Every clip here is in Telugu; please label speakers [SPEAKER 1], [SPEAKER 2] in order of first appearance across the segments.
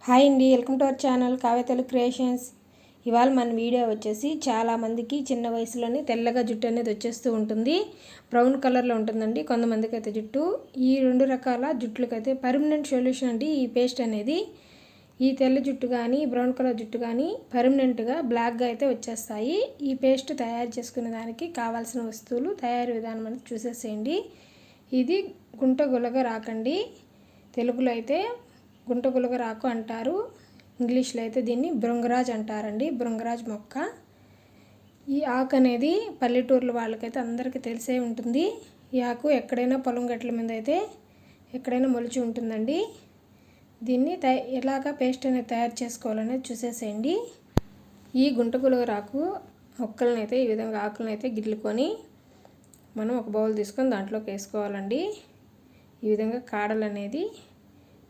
[SPEAKER 1] హాయ్ అండి, welcome to our channel Kavya Telugu creations. ఇవాళ మన వీడియో వచ్చేసి చాలామందికి చిన్న వయసులోనే తెల్లగా జుట్టు అనేది వచ్చేస్తూ ఉంటుంది. బ్రౌన్ కలర్లో ఉంటుందండి కొంతమందికి అయితే జుట్టు. ఈ రెండు రకాల జుట్టులకైతే పర్మనెంట్ సొల్యూషన్ అండి ఈ పేస్ట్ అనేది. ఈ తెల్ల జుట్టు కానీ బ్రౌన్ కలర్ జుట్టు కానీ పర్మనెంట్గా బ్లాక్గా అయితే వచ్చేస్తాయి. ఈ పేస్ట్ తయారు చేసుకునే దానికి కావాల్సిన వస్తువులు, తయారీ విధానం అనేది చూసేసేయండి. ఇది గుంట గులగ రాకండి, తెలుగులో అయితే గుంట గులగ రాకు అంటారు, ఇంగ్లీష్లో అయితే దీన్ని భృంగరాజ్ అంటారండి. భృంగరాజ్ మొక్క. ఈ ఆకు అనేది పల్లెటూర్ల వాళ్ళకైతే అందరికీ తెలిసే ఉంటుంది. ఈ ఆకు ఎక్కడైనా పొలం గట్ల మీద అయితే ఎక్కడైనా మొలిచి ఉంటుందండి. దీన్ని ఎలాగా పేస్ట్ అనేది తయారు చేసుకోవాలనేది చూసేసేయండి. ఈ గుంట గులగ రాకు మొక్కలను అయితే ఈ విధంగా ఆకులను అయితే గిల్లుకొని మనం ఒక బౌల్ తీసుకొని దాంట్లోకి వేసుకోవాలండి. ఈ విధంగా కాడలు అనేది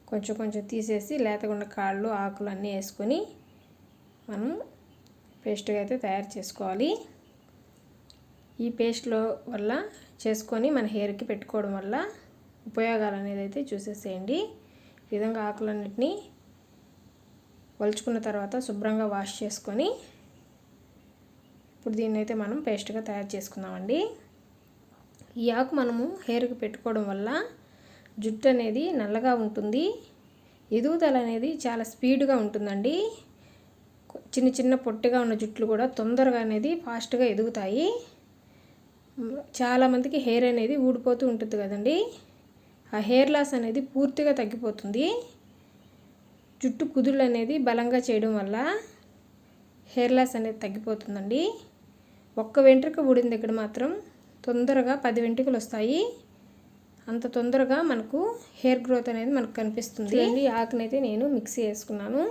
[SPEAKER 1] కొంచెం కొంచెం తీసేసి లేతగుండ కాళ్ళు ఆకులు అన్నీ వేసుకొని మనం పేస్ట్గా అయితే తయారు చేసుకోవాలి. ఈ పేస్ట్లో వల్ల చేసుకొని మన హెయిర్కి పెట్టుకోవడం వల్ల ఉపయోగాలు అనేది అయితే చూసేసేయండి. ఈ విధంగా ఆకులన్నిటినీ వలుచుకున్న తర్వాత శుభ్రంగా వాష్ చేసుకొని ఇప్పుడు దీన్ని అయితే మనం పేస్ట్గా తయారు చేసుకుందామండి. ఈ ఆకు మనము హెయిర్కి పెట్టుకోవడం వల్ల జుట్టు అనేది నల్లగా ఉంటుంది, ఎదుగుదల అనేది చాలా స్పీడ్గా ఉంటుందండి. చిన్న చిన్న పొట్టిగా ఉన్న జుట్లు కూడా తొందరగా అనేది ఫాస్ట్గా ఎదుగుతాయి. చాలామందికి హెయిర్ అనేది ఊడిపోతూ ఉంటుంది కదండి, ఆ హెయిర్ లాస్ అనేది పూర్తిగా తగ్గిపోతుంది. జుట్టు కుదుళ్ళు అనేది బలంగా చేయడం వల్ల హెయిర్ లాస్ అనేది తగ్గిపోతుందండి. ఒక్క వెంట్రుక ఊడిన దగ్గర మాత్రం తొందరగా 10 వెంట్రుకలు వస్తాయి. అంత తొందరగా మనకు హెయిర్ గ్రోత్ అనేది మనకు కనిపిస్తుంది. ఈ ఆకునైతే నేను మిక్సీ వేసుకున్నాను.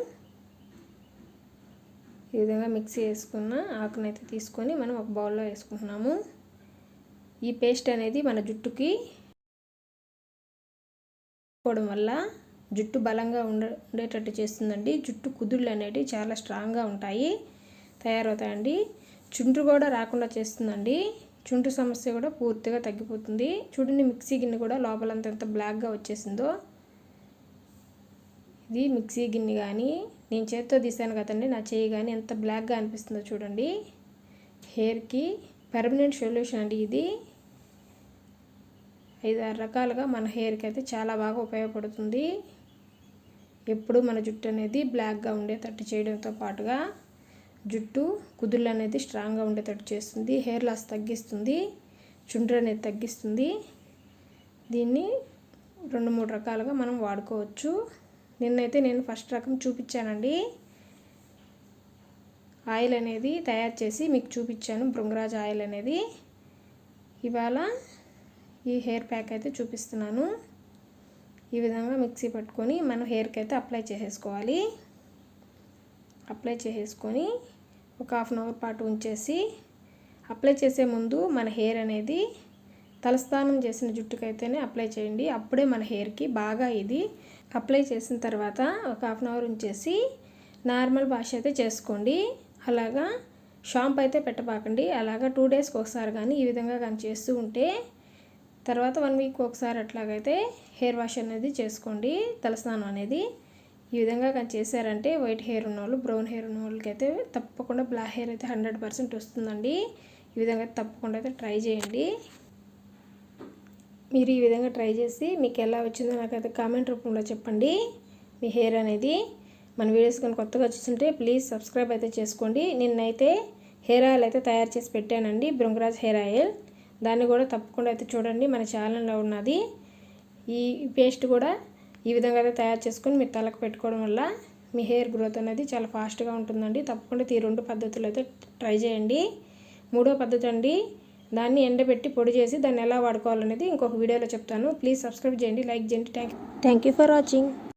[SPEAKER 1] ఈ విధంగా మిక్సీ వేసుకున్న ఆకునైతే తీసుకొని మనం ఒక బౌల్లో వేసుకుంటున్నాము. ఈ పేస్ట్ అనేది మన జుట్టుకి పోవడం వల్ల జుట్టు బలంగా ఉండేటట్టు చేస్తుందండి. జుట్టు కుదుళ్ళు అనేవి చాలా స్ట్రాంగ్గా ఉంటాయి, తయారవుతాయండి. చుండ్రు కూడా రాకుండా చేస్తుందండి. చుండ్రు సమస్య కూడా పూర్తిగా తగ్గిపోతుంది. చూడండి, మిక్సీ గిన్నె కూడా లోపలంతా ఎంత బ్లాక్గా వచ్చేసిందో. ఇది మిక్సీ గిన్నె కానీ నేను చేతితో తీసాను కదండి, నా చేయి కానీ ఎంత బ్లాక్గా అనిపిస్తుందో చూడండి. హెయిర్కి పర్మనెంట్ సొల్యూషన్ అండి ఇది. 5-6 రకాలుగా మన హెయిర్కి అయితే చాలా బాగా ఉపయోగపడుతుంది. ఎప్పుడు మన జుట్టు అనేది బ్లాక్గా ఉండేటట్టు చేయడంతో పాటుగా జుట్టు కుదుళ్ళు అనేది స్ట్రాంగ్గా ఉండేటట్టు చేస్తుంది, హెయిర్ లాస్ తగ్గిస్తుంది, చుండ్రు అనేది తగ్గిస్తుంది. దీన్ని 2-3 రకాలుగా మనం వాడుకోవచ్చు. నిన్నైతే నేను ఫస్ట్ రకం చూపించానండి, ఆయిల్ అనేది తయారు చేసి మీకు చూపించాను, భృంగరాజ్ ఆయిల్ అనేది. ఇవాళ ఈ హెయిర్ ప్యాక్ అయితే చూపిస్తున్నాను. ఈ విధంగా మిక్సీ పట్టుకొని మనం హెయిర్కి అయితే అప్లై చేసేసుకోవాలి. అప్లై చేసేసుకొని ఒక 1/2 అవర్ పాటు ఉంచేసి, అప్లై చేసే ముందు మన హెయిర్ అనేది తలస్నానం చేసిన జుట్టుకైతేనే అప్లై చేయండి. అప్పుడే మన హెయిర్కి బాగా ఇది. అప్లై చేసిన తర్వాత ఒక 1/2 అవర్ ఉంచేసి నార్మల్ వాష్ అయితే చేసుకోండి. అలాగా షాంపూ అయితే పెట్టబాకండి. అలాగా 2 డేస్కి ఒకసారి కానీ ఈ విధంగా కానీ చేస్తూ ఉంటే తర్వాత 1 వీక్ ఒకసారి అట్లాగైతే హెయిర్ వాష్ అనేది చేసుకోండి, తలస్నానం అనేది. ఈ విధంగా కానీ చేశారంటే వైట్ హెయిర్ ఉన్నవాళ్ళు, బ్రౌన్ హెయిర్ ఉన్న వాళ్ళకి అయితే తప్పకుండా బ్లాక్ హెయిర్ అయితే 100% వస్తుందండి. ఈ విధంగా తప్పకుండా అయితే ట్రై చేయండి. మీరు ఈ విధంగా ట్రై చేసి మీకు ఎలా వచ్చిందో నాకైతే కామెంట్ రూపంలో చెప్పండి. మీ హెయిర్ అనేది మన వీడియోస్ కానీ కొత్తగా చూస్తుంటే ప్లీజ్ సబ్స్క్రైబ్ అయితే చేసుకోండి. నిన్నైతే హెయిర్ ఆయిల్ అయితే తయారు చేసి పెట్టానండి, భృంగరాజ్ హెయిర్ ఆయిల్. దాన్ని కూడా తప్పకుండా అయితే చూడండి, మన ఛానల్లో ఉన్నది. ఈ పేస్ట్ కూడా ఈ విధంగా అయితే తయారు చేసుకొని మీరు తలకు పెట్టుకోవడం వల్ల మీ హెయిర్ గ్రోత్ అనేది చాలా ఫాస్ట్గా ఉంటుందండి. తప్పకుండా ఈ 2 పద్ధతులు అయితే ట్రై చేయండి. 3వ పద్ధతి అండి, దాన్ని ఎండబెట్టి పొడి చేసి దాన్ని ఎలా వాడుకోవాలనేది ఇంకొక వీడియోలో చెప్తాను. ప్లీజ్ సబ్స్క్రైబ్ చేయండి, లైక్ చేయండి. Thank you for watching.